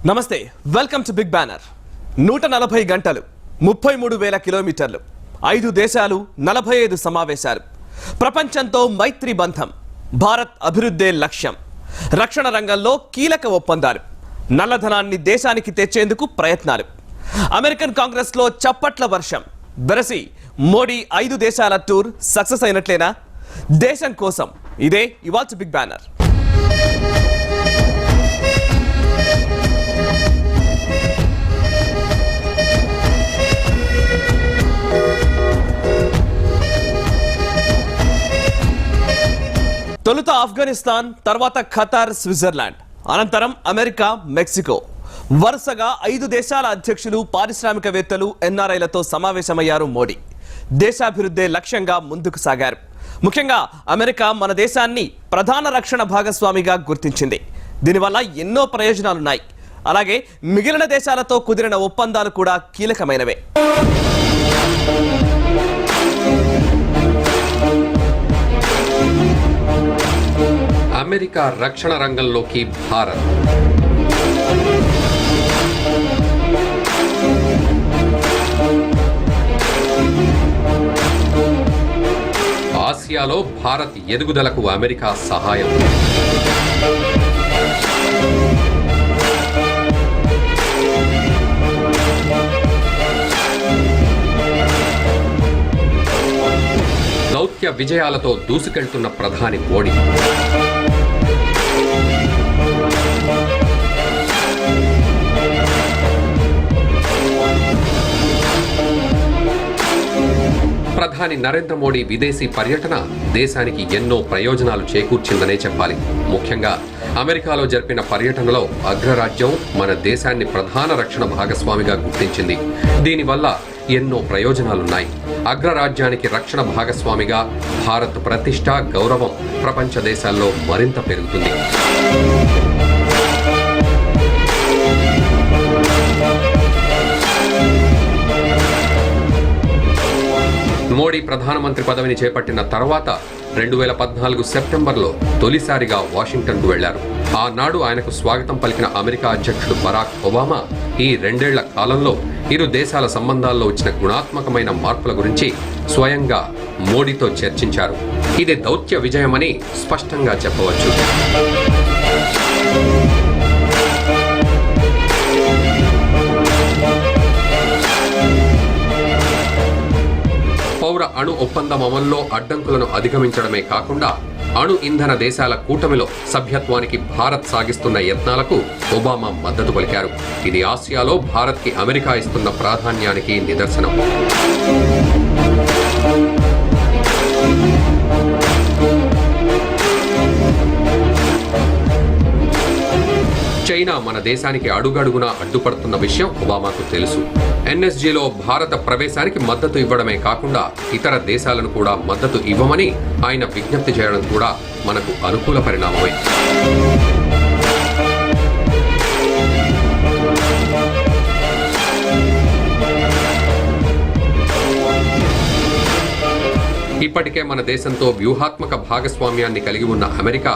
నమస్తే, welcome to big banner. 140 గంటలు, 33,000 కిలోమీటర్లు, 5 దేశాలు, 45 సమావేశాలు, ప్రపంచంతో మైత్రి బంధం, భారత్ అభివృద్ధే లక్ష్యం, రక్షణ రంగంలో కీలక ఒప్పందాలు, నల్లధనాన్ని దేశానికి తెచ్చేందుకు ప్రయత్నాలు, అమెరికన్ కాంగ్రెస్ లో చప్పట్ల వర్షం. వెరసి మోడీ 5 దేశాల టూర్ సక్సెస్ అయినట్లేనా? దేశం కోసం ఇదే ఇవాల్టి బిగ్ బ్యానర్. తొలుత ఆఫ్ఘనిస్తాన్, తర్వాత ఖతార్, స్విట్జర్లాండ్, అనంతరం అమెరికా, మెక్సికో. వరుసగా 5 దేశాల అధ్యక్షులు, పారిశ్రామికవేత్తలు, ఎన్ఆర్ఐలతో సమావేశమయ్యారు మోడీ. దేశాభివృద్ధే లక్ష్యంగా ముందుకు సాగారు. ముఖ్యంగా అమెరికా మన దేశాన్ని ప్రధాన రక్షణ భాగస్వామిగా గుర్తించింది. దీనివల్ల ఎన్నో ప్రయోజనాలున్నాయి. అలాగే మిగిలిన దేశాలతో కుదిరిన ఒప్పందాలు కూడా కీలకమైనవే. అమెరికా రక్షణ రంగంలోకి భారత్. ఆసియాలో భారత్ ఎదుగుదలకు అమెరికా సహాయం. దౌత్య విజయాలతో దూసుకెళ్తున్న ప్రధాని మోడీ. ప్రధాని నరేంద్ర మోడీ విదేశీ పర్యటన దేశానికి ఎన్నో ప్రయోజనాలు చేకూర్చిందనే చెప్పాలి. ముఖ్యంగా అమెరికాలో జరిపిన పర్యటనలో అగ్రరాజ్యం మన దేశాన్ని ప్రధాన రక్షణ భాగస్వామిగా గుర్తించింది. దీనివల్ల ఎన్నో ప్రయోజనాలున్నాయి. అగ్రరాజ్యానికి రక్షణ భాగస్వామిగా భారత్ ప్రతిష్ట, గౌరవం ప్రపంచ దేశాల్లో మరింత పెరుగుతుంది. మోడీ ప్రధానమంత్రి పదవిని చేపట్టిన తర్వాత 2014 సెప్టెంబర్లో తొలిసారిగా వాషింగ్టన్కు వెళ్లారు. ఆనాడు ఆయనకు స్వాగతం పలికిన అమెరికా అధ్యక్షుడు బరాక్ ఒబామా ఈ 2 ఏళ్ల కాలంలో ఇరు దేశాల సంబంధాల్లో వచ్చిన గుణాత్మకమైన మార్పుల గురించి స్వయంగా మోడీతో చర్చించారు. ఇది దౌత్య విజయమని స్పష్టంగా చెప్పవచ్చు. పౌర అణు ఒప్పందం అమల్లో అడ్డంకులను అధిగమించడమే కాకుండా అణు ఇంధన దేశాల కూటమిలో సభ్యత్వానికి భారత్ సాగిస్తున్న యత్నాలకు ఒబామా మద్దతు పలికారు. ఇది ఆసియాలో భారత్కి అమెరికా ఇస్తున్న ప్రాధాన్యానికి నిదర్శనం. చైనా మన దేశానికి అడుగడుగునా అడ్డుపడుతున్న విషయం ఒబామాకు తెలుసు. ఎన్ఎస్జీలో భారత ప్రవేశానికి మద్దతు ఇవ్వడమే కాకుండా ఇతర దేశాలను కూడా మద్దతు ఇవ్వమని ఆయన విజ్ఞప్తి చేయడం కూడా మనకు అనుకూల పరిణామమే. ఇప్పటికే మన దేశంతో వ్యూహాత్మక భాగస్వామ్యాన్ని కలిగి ఉన్న అమెరికా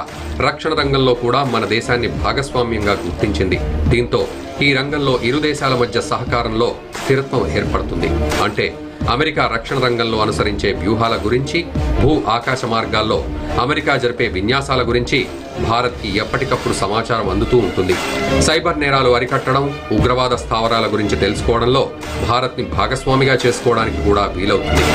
రక్షణ రంగంలో కూడా మన దేశాన్ని భాగస్వామ్యంగా గుర్తించింది. దీంతో ఈ రంగంలో ఇరు దేశాల మధ్య సహకారంలో స్థిరత్వం ఏర్పడుతుంది. అంటే అమెరికా రక్షణ రంగంలో అనుసరించే వ్యూహాల గురించి, భూ ఆకాశ మార్గాల్లో అమెరికా జరిపే విన్యాసాల గురించి భారత్కి ఎప్పటికప్పుడు సమాచారం అందుతూ ఉంటుంది. సైబర్ నేరాలు అరికట్టడం, ఉగ్రవాద స్థావరాల గురించి తెలుసుకోవడంలో భారత్ని భాగస్వామిగా చేసుకోవడానికి కూడా వీలవుతుంది.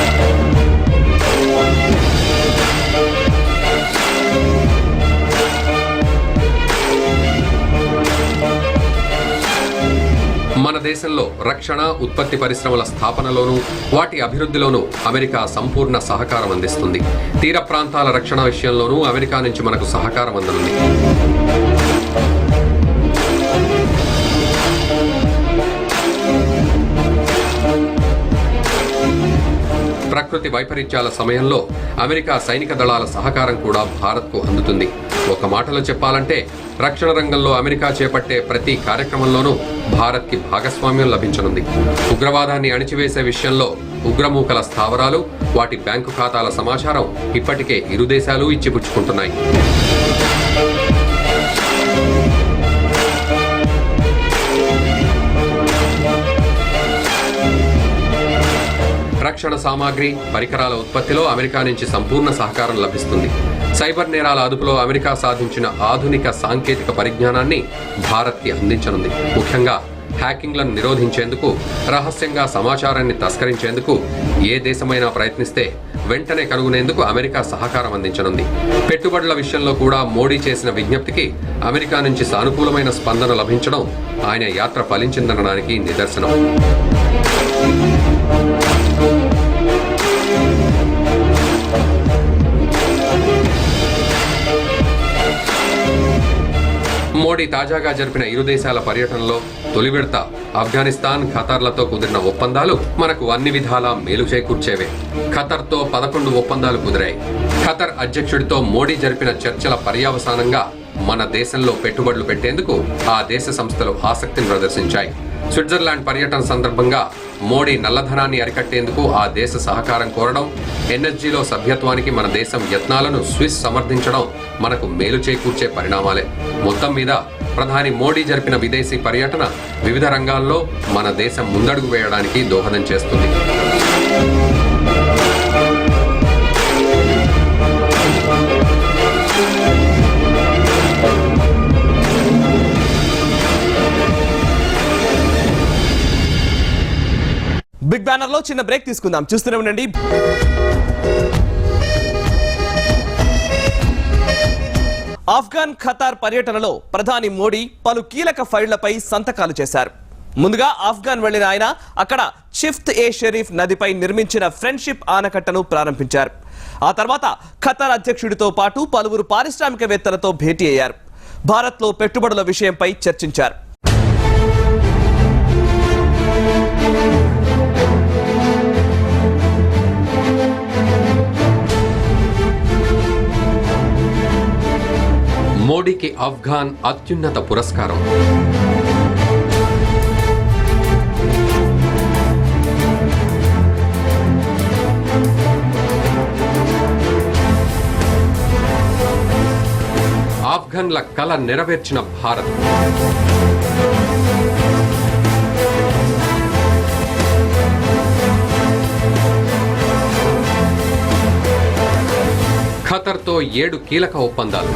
మన దేశంలో రక్షణ, ఉత్పత్తి పరిశ్రమల స్థాపనలోనూ వాటి అభివృద్ధిలోనూ అమెరికా సంపూర్ణ సహకారం అందిస్తుంది. తీర ప్రాంతాల రక్షణ విషయంలోనూ అమెరికా నుంచి మనకు సహకారం అందనుంది. ప్రకృతి వైపరీత్యాల సమయంలో అమెరికా సైనిక దళాల సహకారం కూడా భారత్కు అందుతుంది. ఒక మాటలో చెప్పాలంటే రక్షణ రంగంలో అమెరికా చేపట్టే ప్రతి కార్యక్రమంలోనూ భారత్కి భాగస్వామ్యం లభించనుంది. ఉగ్రవాదాన్ని అణిచివేసే విషయంలో ఉగ్రమూకల స్థావరాలు, వాటి బ్యాంకు ఖాతాల సమాచారం ఇప్పటికే ఇరు దేశాలు ఇచ్చిపుచ్చుకుంటున్నాయి. రక్షణ సామాగ్రి, పరికరాల ఉత్పత్తిలో అమెరికా నుంచి సంపూర్ణ సహకారం లభిస్తుంది. సైబర్ నేరాల అదుపులో అమెరికా సాధించిన ఆధునిక సాంకేతిక పరిజ్ఞానాన్ని భారత్కి అందించనుంది. ముఖ్యంగా హ్యాకింగ్లను నిరోధించేందుకు, రహస్యంగా సమాచారాన్ని తస్కరించేందుకు ఏ దేశమైనా ప్రయత్నిస్తే వెంటనే కనుగొనేందుకు అమెరికా సహకారం అందించనుంది. పెట్టుబడుల విషయంలో కూడా మోడీ చేసిన విజ్ఞప్తికి అమెరికా నుంచి సానుకూలమైన స్పందన లభించడం ఆయన యాత్ర ఫలించిందనడానికి నిదర్శనం. మోడీ తాజాగా జరిపిన ఇరు దేశాల పర్యటనలో తొలి విడత ఆఫ్ఘనిస్తాన్, ఖతార్లతో కుదిరిన ఒప్పందాలు మనకు అన్ని విధాలా మేలు చేకూర్చేవే. ఖతర్తో 11 ఒప్పందాలు కుదిరాయి. ఖతర్ అధ్యక్షుడితో మోడీ జరిపిన చర్చల పర్యవసానంగా మన దేశంలో పెట్టుబడులు పెట్టేందుకు ఆ దేశ సంస్థలు ఆసక్తిని ప్రదర్శించాయి. స్విట్జర్లాండ్ పర్యటన సందర్భంగా మోడీ నల్లధనాన్ని అరికట్టేందుకు ఆ దేశ సహకారం కోరడం, ఎన్ఎస్జీలో సభ్యత్వానికి మన దేశం యత్నాలను స్విస్ సమర్థించడం మనకు మేలు చేకూర్చే పరిణామాలే. మొత్తం మీద ప్రధాని మోడీ జరిపిన విదేశీ పర్యటన వివిధ రంగాల్లో మన దేశం ముందడుగు వేయడానికి దోహదం చేస్తుంది. బిగ్ బ్యానర్ లో చిన్న బ్రేక్ తీసుకుందాం. చూస్తూనే ఉండండి. ఆఫ్ఘన్, ఖతార్ పర్యటనలో ప్రధాని మోడీ పలు కీలక ఫైళ్లపై సంతకాలు చేశారు. ముందుగా ఆఫ్ఘన్ వెళ్లిన ఆయన అక్కడ చిఫ్త్ ఏ షరీఫ్ నదిపై నిర్మించిన ఫ్రెండ్షిప్ ఆనకట్టను ప్రారంభించారు. ఆ తర్వాత ఖతార్ అధ్యక్షుడితో పాటు పలువురు పారిశ్రామికవేత్తలతో భేటీ అయ్యారు. భారత్లో పెట్టుబడుల విషయంపై చర్చించారు. మోడీకి ఆఫ్ఘాన్ అత్యున్నత పురస్కారం. ఆఫ్ఘన్ల కల నెరవేర్చిన భారత్. ఖతర్తో 7 కీలక ఒప్పందాలు.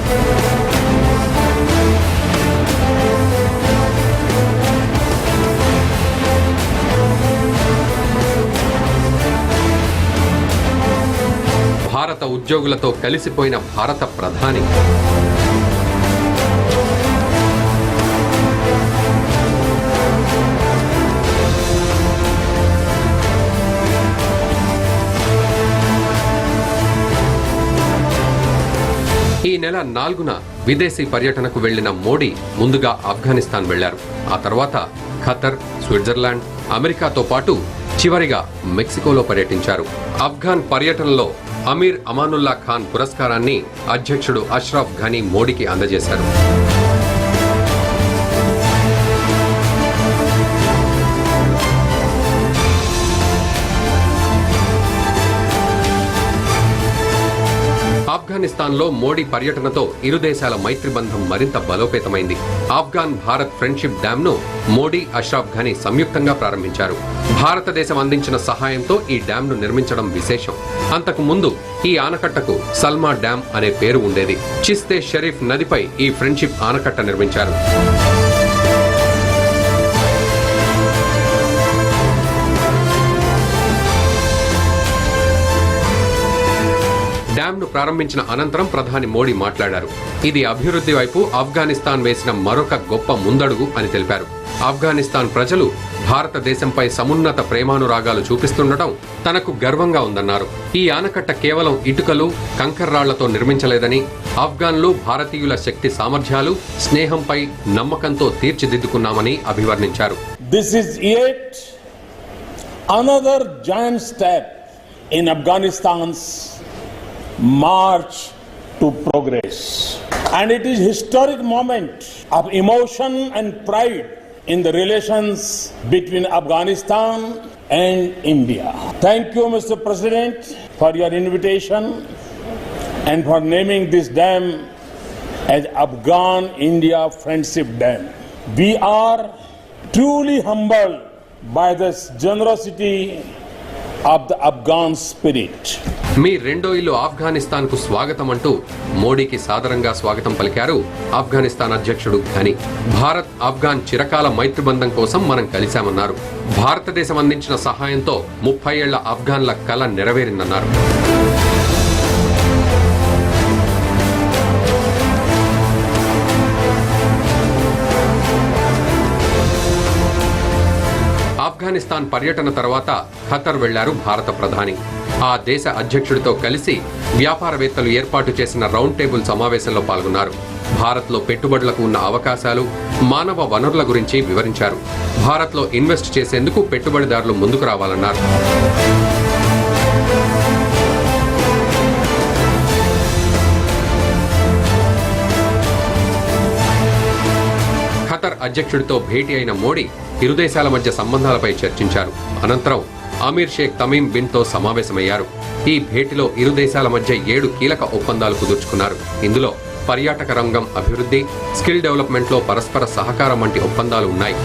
భారత ఉద్యోగులతో కలిసిపోయిన భారత ప్రధాని. ఈ నెల 4న విదేశీ పర్యటనకు వెళ్లిన మోడీ ముందుగా ఆఫ్ఘనిస్తాన్ వెళ్లారు. ఆ తర్వాత ఖతర్, స్విట్జర్లాండ్, అమెరికాతో పాటు చివరిగా మెక్సికోలో పర్యటించారు. ఆఫ్ఘన్ పర్యటనలో అమీర్ అమానుల్లా ఖాన్ పురస్కారాన్ని అధ్యక్షుడు అష్రఫ్ ఘనీ మోడీకి అందజేశారు. ఆఫ్ఘనిస్తాన్లో మోడీ పర్యటనతో ఇరు దేశాల మైత్రి బంధం మరింత బలోపేతమైంది. ఆఫ్ఘాన్ భారత్ ఫ్రెండ్షిప్ డ్యామ్ ను మోడీ, అష్రఫ్ ఘనీ సంయుక్తంగా ప్రారంభించారు. భారతదేశం అందించిన సహాయంతో ఈ డ్యామ్ ను నిర్మించడం విశేషం. అంతకు ముందు ఈ ఆనకట్టకు సల్మా డ్యామ్ అనే పేరు ఉండేది. చిస్తే షరీఫ్ నదిపై ఈ ఫ్రెండ్షిప్ ఆనకట్ట నిర్మించారు. డ్యామ్ ను ప్రారంభించిన అనంతరం ప్రధాని మోడీ మాట్లాడారు. ఇది అభివృద్ధి వైపు ఆఫ్ఘనిస్తాన్ వేసిన మరొక గొప్ప ముందడుగు అని తెలిపారు. ఆఫ్ఘనిస్తాన్ ప్రజలు భారతదేశంపై సమున్నత ప్రేమానురాగాలు చూపిస్తుండటం తనకు గర్వంగా ఉందన్నారు. ఈ ఆనకట్ట కేవలం ఇటుకలు, కంకర్రాళ్లతో నిర్మించలేదని, ఆఫ్ఘన్లు భారతీయుల శక్తి సామర్థ్యాలు, స్నేహంపై నమ్మకంతో తీర్చిదిద్దుకున్నామని అభివర్ణించారు. This is yet another giant step in Afghanistan's march to progress. And it is a historic moment of emotion and pride in the relations between Afghanistan and India. Thank you, Mr. President, for your invitation and for naming this dam as Afghan-India Friendship Dam. We are truly humbled by the generosity of the Afghan spirit. మీ రెండో ఇల్లు ఆఫ్ఘనిస్తాన్ కు స్వాగతం అంటూ మోడీకి సాదరంగా స్వాగతం పలికారు ఆఫ్ఘనిస్తాన్ అధ్యక్షుడు ఘని. భారత్ ఆఫ్ఘాన్ చిరకాల మైత్రిబంధం కోసం మనం కలిశామన్నారు. భారతదేశం అందించిన సహాయంతో 30 ఏళ్ల ఆఫ్ఘాన్ల కల నెరవేరిందన్నారు. ఆఫ్ఘనిస్తాన్ పర్యటన తర్వాత ఖతర్ వెళ్లారు భారత ప్రధాని. ఆ దేశ అధ్యక్షుడితో కలిసి వ్యాపారవేత్తలు ఏర్పాటు చేసిన రౌండ్ టేబుల్ సమావేశంలో పాల్గొన్నారు. భారత్లో పెట్టుబడులకు ఉన్న అవకాశాలు, మానవ వనరుల గురించి వివరించారు. భారత్లో ఇన్వెస్ట్ చేసేందుకు పెట్టుబడిదారులు ముందుకు రావాలన్నారు. ఖతర్ అధ్యక్షుడితో భేటీ అయిన మోడీ ఇరు దేశాల మధ్య సంబంధాలపై చర్చించారు. అనంతరం అమీర్ షేక్ తమీమ్ బిన్ తో సమావేశమయ్యారు. ఈ భేటీలో ఇరు దేశాల మధ్య 7 కీలక ఒప్పందాలు కుదుర్చుకున్నారు. ఇందులో పర్యాటక రంగం అభివృద్ధి, స్కిల్ డెవలప్మెంట్ లో పరస్పర సహకారం వంటి ఒప్పందాలు ఉన్నాయి.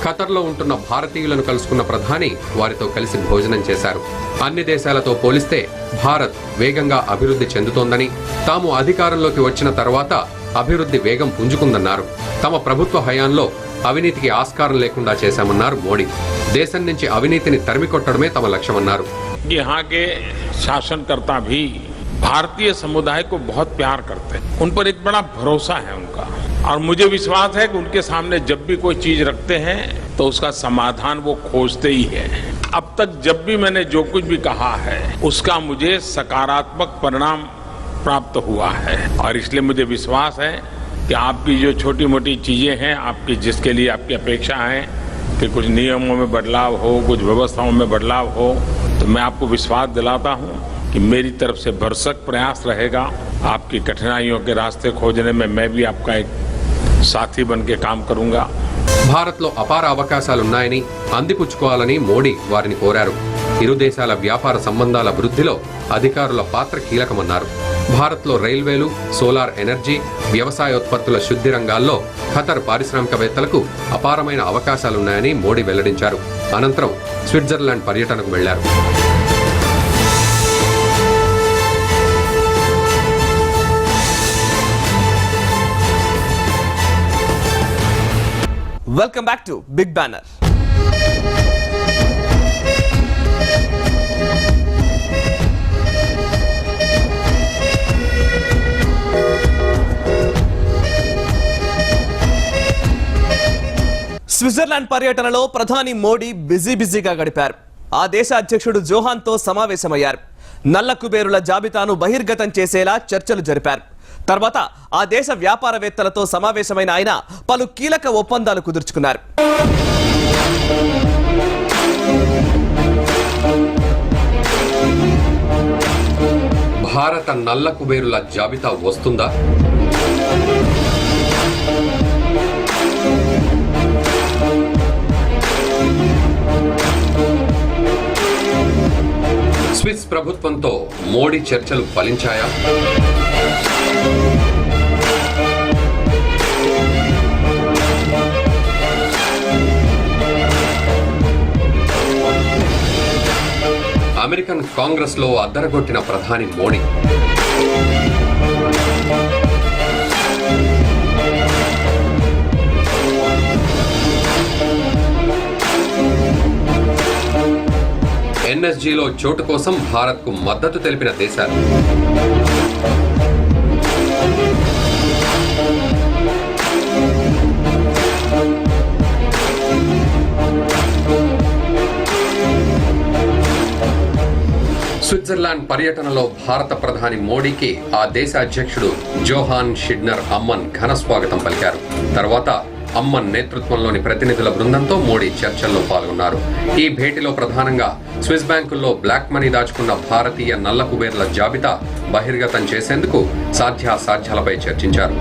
ఖతర్లో ఉంటున్న భారతీయులను కలుసుకున్న ప్రధాని వారితో కలిసి భోజనం చేశారు. అన్ని దేశాలతో పోలిస్తే భారత్ వేగంగా అభివృద్ధి చెందుతోందని, తాము అధికారంలోకి వచ్చిన తర్వాత అభివృద్ధి వేగం పుంజుకుందన్నారు. తమ ప్రభుత్వ హయాంలో అవినీతికి ఆస్కారం లేకుండా చేశామన్నారు మోడీ. దేశం నుంచి అవినీతిని తరిమికొట్టడమే తమ లక్ష్యమన్నారు. यहाँ के शासनकर्ता भी भारतीय समुदाय को बहुत प्यार करते हैं, उन पर एक बड़ा भरोसा है उनका, और मुझे विश्वास है कि उनके सामने जब भी कोई चीज रखते हैं तो उसका समाधान वो खोजते ही है. अब तक जब भी मैंने जो कुछ भी कहा है उसका मुझे सकारात्मक परिणाम प्राप्त हुआ है, और इसलिए मुझे विश्वास है कि आपकी जो छोटी मोटी चीजें हैं, आपकी जिसके लिए आपकी अपेक्षा है कि कुछ नियमों में बदलाव हो, कुछ व्यवस्थाओं में बदलाव हो, तो मैं आपको विश्वास दिलाता हूं कि मेरी तरफ से भरसक प्रयास रहेगा. आपकी कठिनाइयों के रास्ते खोजने में मैं भी आपका एक साथी बन के काम करूंगा. భారత్లో అపార అవకాశాలున్నాయని అందిపుచ్చుకోవాలని మోడీ వారిని కోరారు. ఇరు దేశాల వ్యాపార సంబంధాల వృద్ధిలో అధికారుల పాత్ర కీలకమన్నారు. భారత్లో రైల్వేలు, సోలార్ ఎనర్జీ, వ్యవసాయోత్పత్తుల శుద్ధి రంగాల్లో ఖతర్ పారిశ్రామికవేత్తలకు అపారమైన అవకాశాలున్నాయని మోడీ వెల్లడించారు. అనంతరం స్విట్జర్లాండ్ పర్యటనకు వెళ్లారు. Welcome back to big banner. Switzerland పర్యటనలో ప్రధాని మోడీ బిజీగా గడిపారు. ఆ దేశ అధ్యక్షుడు జోహాన్తో సమావేశమయ్యారు. నల్ల కుబేరుల జాబితాను బహిర్గతం చేసేలా చర్చలు జరిపారు. తర్వాత ఆ దేశ వ్యాపారవేత్తలతో సమావేశమైన ఆయన పలు కీలక ఒప్పందాలు కుదుర్చుకున్నారు. భారత నల్ల కుబేరుల జాబితా వస్తుందా? స్విస్ ప్రభుత్వంతో మోడీ చర్చలు ఫలించాయా? అమెరికన్ కాంగ్రెస్ లో అద్దరగొట్టిన ప్రధాని మోడీ. ఎన్ఎస్జీలో చోటు కోసం భారత్కు మద్దతు తెలిపిన దేశాలు. స్విట్జర్లాండ్ స్విట్జర్లాండ్ పర్యటనలో భారత ప్రధాని మోడీకి ఆ దేశ అధ్యక్షుడు జోహాన్ షిడ్నర్ అమ్మన్ ఘన స్వాగతం పలికారు. తర్వాత అమ్మన్ నేతృత్వంలోని ప్రతినిధుల బృందంతో మోడీ చర్చల్లో పాల్గొన్నారు. ఈ భేటీలో ప్రధానంగా స్విస్ బ్యాంకుల్లో బ్లాక్ మనీ దాచుకున్న భారతీయ నల్ల కుబేర్ల జాబితా బహిర్గతం చేసేందుకు సాధ్యాసాధ్యాలపై చర్చించారు.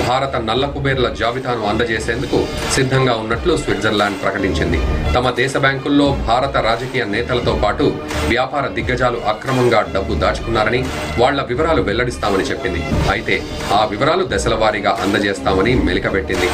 భారత నల్ల కుబేర్ల జాబితాను అందజేసేందుకు సిద్ధంగా ఉన్నట్లు స్విట్జర్లాండ్ ప్రకటించింది. తమ దేశ బ్యాంకుల్లో భారత రాజకీయ నేతలతో పాటు వ్యాపార దిగ్గజాలు అక్రమంగా డబ్బు దాచుకున్నారని, వాళ్ల వివరాలు వెల్లడిస్తామని చెప్పింది. అయితే ఆ వివరాలు దశల వారీగా అందజేస్తామని మెలికబెట్టింది.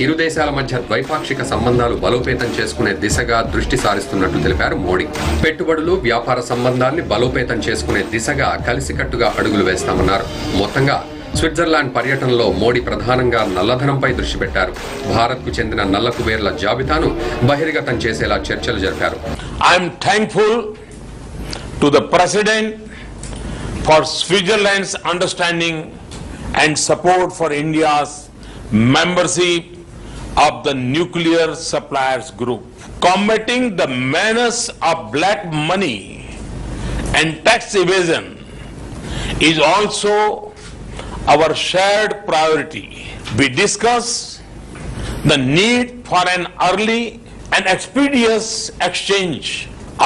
ఇరు దేశాల మధ్య ద్వైపాక్షిక సంబంధాలు బలోపేతం చేసుకునే దిశగా దృష్టి సారిస్తున్నట్లు తెలిపారు మోడీ. పెట్టుబడులు, వ్యాపార సంబంధాన్ని బలోపేతం చేసుకునే దిశగా కలిసికట్టుగా అడుగులు వేస్తామన్నారు. మొత్తంగా స్విట్జర్లాండ్ పర్యటనలో మోడీ ప్రధానంగా నల్లధనంపై దృష్టి పెట్టారు. భారత్కు చెందిన నల్ల కుబేర్ల జాబితాను బహిర్గతం చేసేలా చర్చలు జరిపారు. I'm thankful to the president for Switzerland's understanding and support for India's membership of the Nuclear Suppliers Group. Combating the menace of black money and tax evasion is also our shared priority. We discuss the need for an early and expeditious exchange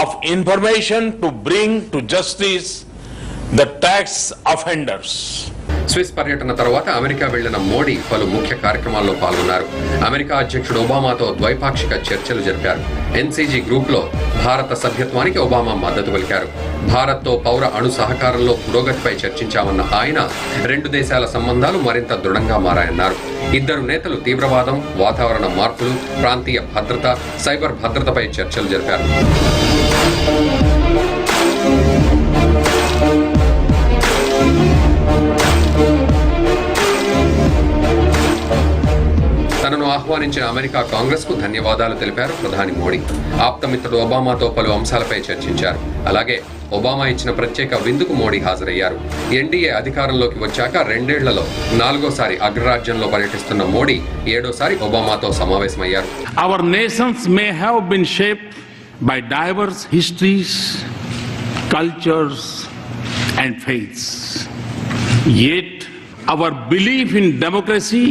of information to bring to justice the tax offenders. Swiss పర్యటన తర్వాత America వెళ్లిన మోడీ పలు ముఖ్య కార్యక్రమాల్లో పాల్గొన్నారు. America అధ్యక్షుడు ఒబామాతో ద్వైపాక్షిక చర్చలు జరిపారు. ఎన్సీజీ గ్రూప్ లో భారత సభ్యత్వానికి ఒబామా మద్దతు పలికారు. భారత్తో పౌర అణు సహకారంలో పురోగతిపై చర్చించామన్న ఆయన 2 దేశాల సంబంధాలు మరింత దృఢంగా మారాయన్నారు. ఇద్దరు నేతలు తీవ్రవాదం, వాతావరణ మార్పులు, ప్రాంతీయ భద్రత, సైబర్ భద్రతపై చర్చలు జరిపారు. తనను ఆహ్వానించిన అమెరికా కాంగ్రెస్ కు ధన్యవాదాలు తెలిపారు ప్రధాని మోడీ. ఆప్తమిత్రుడు ఒబామాతో పలు అంశాలపై చర్చించారు. అలాగే ఒబామా ఇచ్చిన ప్రత్యేక విందుకు మోడీ హాజరయ్యారు. ఎన్డీఏ అధికారంలోకి వచ్చాక 2 ఏళ్లలో 4వసారి అగ్రరాజ్యంలో పర్యటిస్తున్న మోడీ 7వసారి ఒబామాతో సమావేశమయ్యారు. Our nations may have been shaped by diverse histories, cultures and faiths. Yet our belief in democracy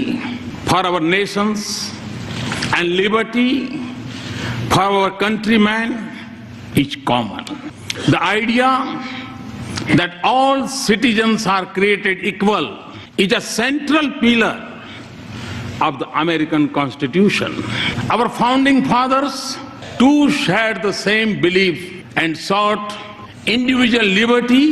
for our nations and liberty for our countrymen is common. The idea that all citizens are created equal is a central pillar of the American Constitution. Our founding fathers too shared the same belief and sought individual liberty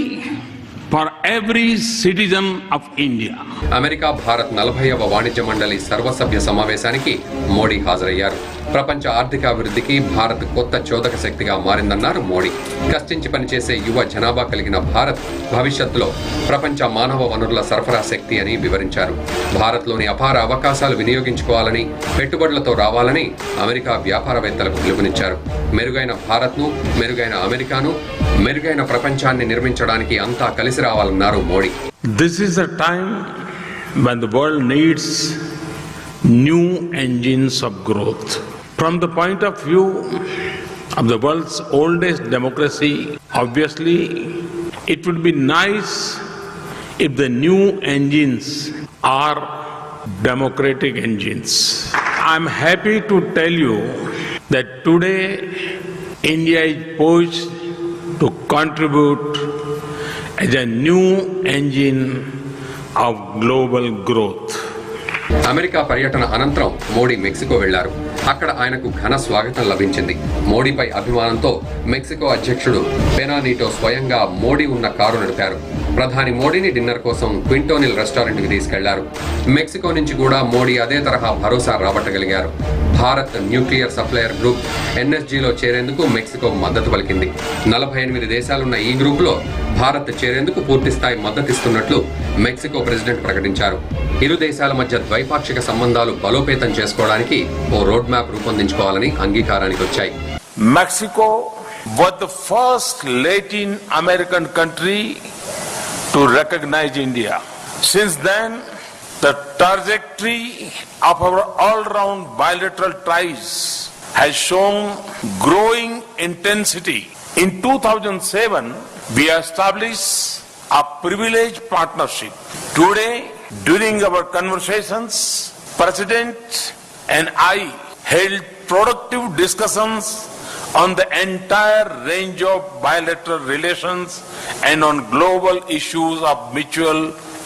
for every citizen of India. America Bharat 40వ వాణిజ్య మండలి సర్వసభ్య సమావేశానికి మోడీ హాజరయ్యారు. ప్రపంచ ఆర్థిక అభివృద్ధికి భారత్ కొత్త చోదక శక్తిగా మారిందన్నారు మోడీ. కష్టించి పనిచేసే యువ జనాభా కలిగిన భారత్ భవిష్యత్తులో ప్రపంచ మానవ వనరుల సరఫరా శక్తి అని వివరించారు. భారత్లోని అపార అవకాశాలు వినియోగించుకోవాలని, పెట్టుబడులతో రావాలని అమెరికా వ్యాపారవేత్తలకు పిలుపునిచ్చారు. మెరుగైన భారత్ను, మెరుగైన అమెరికాను, మెరుగైన ప్రపంచాన్ని నిర్మించడానికి అంతా కలిసి రావాలన్నారు Modi. This is a time when the world needs new engines of growth. From the point of view of the world's oldest democracy, obviously, it would be nice if the new engines are democratic engines. I'm happy to tell you that today India is poised to contribute as a new engine of global growth. America పర్యటన అనంతరం Modi Mexico వెళ్లారు. అక్కడ ఆయనకు ఘన స్వాగతం లభించింది. మోడీపై అభిమానంతో Mexico అధ్యక్షుడు పెనా నీటో స్వయంగా మోడీ ఉన్న కారు నడిపారు. ప్రధాని మోడీని డిన్నర్ కోసం క్వింటోనిల్ రెస్టారెంట్కి తీసుకెళ్లారు. మెక్సికో నుంచి కూడా మోడీ అదే తరహా భరోసా రాబట్టగలిగారు. భారత్ న్యూక్లియర్ సప్లయర్ గ్రూప్ ఎన్ఎస్జీలో చేరేందుకు మెక్సికో మద్దతు పలికింది. 48 దేశాలున్న ఈ గ్రూపులో భారత్ చేరేందుకు పూర్తిస్థాయి మద్దతిస్తున్నట్లు మెక్సికో ప్రెసిడెంట్ ప్రకటించారు. ఇరు దేశాల మధ్య ద్వైపాక్షిక సంబంధాలు బలోపేతం చేసుకోవడానికి ఓ రోడ్ మ్యాప్ రూపొందించుకోవాలని అంగీకారానికి వచ్చాయి. Mexico was the first Latin American country to recognize India. Since then, the trajectory of our all-round bilateral ties has shown growing intensity. In 2007, we established a privileged partnership. Today, during our conversations, President and I held productive discussions on the entire range of bilateral relations and on global issues of mutual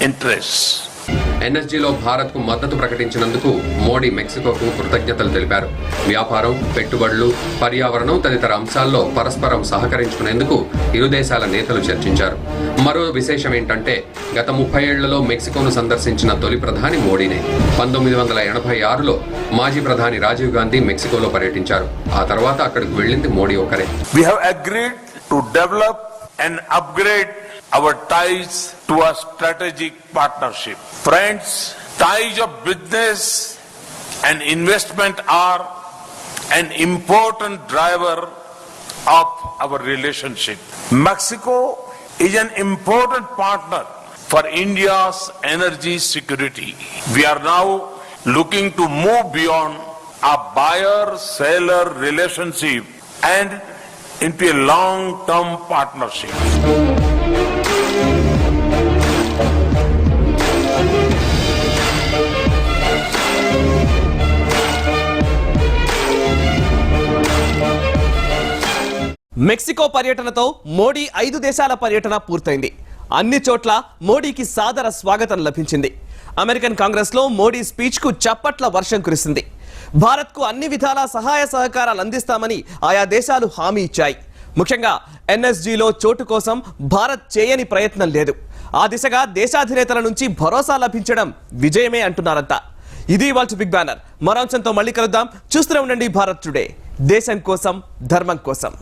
interest. ఎన్ఎస్జీలో భారత్కు మద్దతు ప్రకటించినందుకు మోడీ మెక్సికోకు కృతజ్ఞతలు తెలిపారు. వ్యాపారం, పెట్టుబడులు, పర్యావరణం తదితర అంశాల్లో పరస్పరం సహకరించుకునేందుకు ఇరు దేశాల నేతలు చర్చించారు. మరో విశేషం ఏంటంటే గత 30 ఏళ్లలో మెక్సికోను సందర్శించిన తొలి ప్రధాని మోడీనే. 1986లో మాజీ ప్రధాని రాజీవ్ గాంధీ మెక్సికోలో పర్యటించారు. ఆ తర్వాత అక్కడికి వెళ్లింది మోడీ ఒకరే. We have agreed to develop and upgrade our ties to a strategic partnership. Friends, ties of business and investment are an important driver of our relationship. Mexico is an important partner for India's energy security. We are now looking to move beyond a buyer-seller relationship and into a long-term partnership. Mexico పర్యటనతో మోడీ 5 దేశాల పర్యటన పూర్తయింది. అన్ని చోట్ల మోడీకి సాదర స్వాగతం లభించింది. అమెరికన్ కాంగ్రెస్ లో మోడీ స్పీచ్ కు చప్పట్ల వర్షం కురిసింది. భారత్ కు అన్ని విధాల సహాయ సహకారాలు అందిస్తామని ఆయా దేశాలు హామీ ఇచ్చాయి. ముఖ్యంగా ఎన్ఎస్జీలో చోటు కోసం భారత్ చేయని ప్రయత్నం లేదు. ఆ దిశగా దేశాధినేతల నుంచి భరోసా లభించడం విజయమే అంటున్నారంతా. ఇది ఇవాల్టి బిగ్ బ్యానర్. మరో అంశంతో మళ్ళీ కలుద్దాం. చూస్తూనే ఉండండి భారత్ టుడే. దేశం కోసం, ధర్మం కోసం.